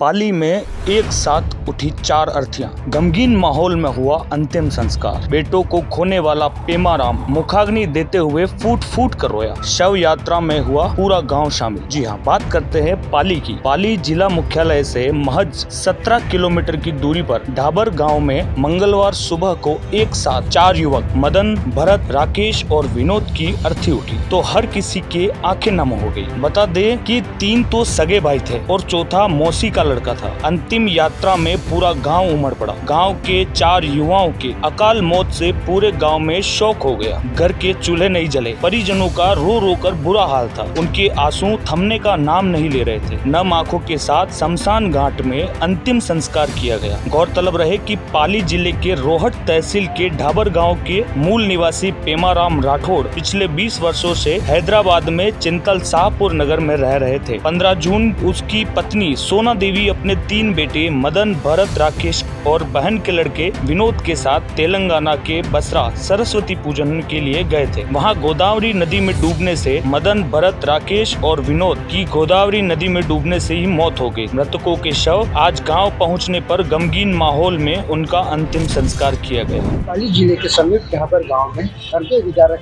पाली में एक साथ उठी 4 अर्थियां। गमगीन माहौल में हुआ अंतिम संस्कार। बेटों को खोने वाला पेमाराम मुखाग्नि देते हुए फूट फूट कर रोया। शव यात्रा में हुआ पूरा गांव शामिल। जी हाँ, बात करते हैं पाली की। पाली जिला मुख्यालय से महज 17 किलोमीटर की दूरी पर ढाबर गांव में मंगलवार सुबह को एक साथ 4 युवक मदन, भरत, राकेश और विनोद की अर्थी उठी तो हर किसी के आंखें नम हो गई। बता दें कि 3 तो सगे भाई थे और चौथा मौसी का लड़का था। अंतिम यात्रा में पूरा गांव उमड़ पड़ा। गांव के 4 युवाओं के अकाल मौत से पूरे गांव में शोक हो गया। घर के चूल्हे नहीं जले। परिजनों का रो रो कर बुरा हाल था। उनके आंसू थमने का नाम नहीं ले रहे थे। नम आंखों के साथ शमशान घाट में अंतिम संस्कार किया गया। गौरतलब रहे कि पाली जिले के रोहट तहसील के ढाबर गाँव के मूल निवासी पेमाराम राठौड़ पिछले 20 वर्षों से हैदराबाद में चिंतल शाहपुर नगर में रह रहे थे। 15 जून उसकी पत्नी सोना देवी अपने 3 बेटे मदन, भरत, राकेश और बहन के लड़के विनोद के साथ तेलंगाना के बसरा सरस्वती पूजन के लिए गए थे। वहां गोदावरी नदी में डूबने से मदन, भरत, राकेश और विनोद की गोदावरी नदी में डूबने से ही मौत हो गई। मृतकों के शव आज गांव पहुंचने पर गमगीन माहौल में उनका अंतिम संस्कार किया गया। पाली जिले के समीप ढाबर गांव में हृदय विदारक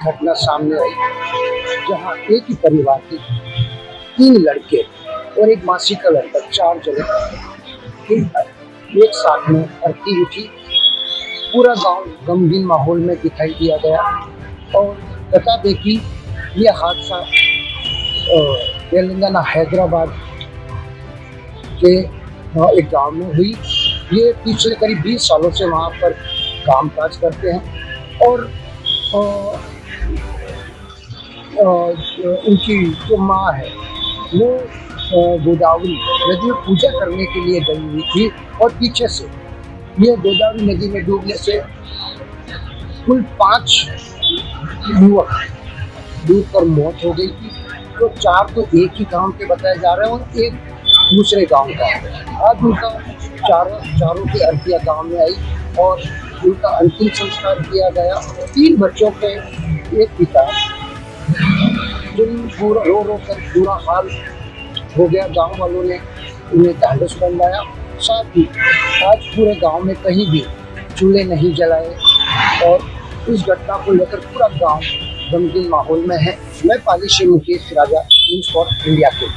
घटना सामने आई, जहां एक ही परिवार के 3 लड़के और एक मासी का लड़का, 4 जने एक साथ में अर्थी उठी। पूरा गांव गमगीन माहौल में दिखाई दिया गया। और बता दें कि यह हादसा तेलंगाना हैदराबाद के एक गांव में हुई। ये पिछले करीब 20 सालों से वहाँ पर काम काज करते हैं और उनकी जो माँ है वो गोदावरी नदी में पूजा करने के लिए गई हुई थी और पीछे से ये गोदावरी नदी में डूबने से कुल 5 युवक डूब कर मौत हो गई थी। तो 4 तो एक ही गांव के बताए जा रहे हैं और एक दूसरे गांव का है। आज उनका चारों की अर्थियां गांव में आई और उनका अंतिम संस्कार किया गया। 3 बच्चों के एक पिता जिन पूरा रो कर बुरा हाल हो गया। गांव वालों ने उन्हें ढांढस बंधाया। साथ ही आज पूरे गांव में कहीं भी चूल्हे नहीं जलाए और इस घटना को लेकर पूरा गांव गमगीन माहौल में है। मैं पाली से मुकेश राजा, न्यूज़ फॉर इंडिया के।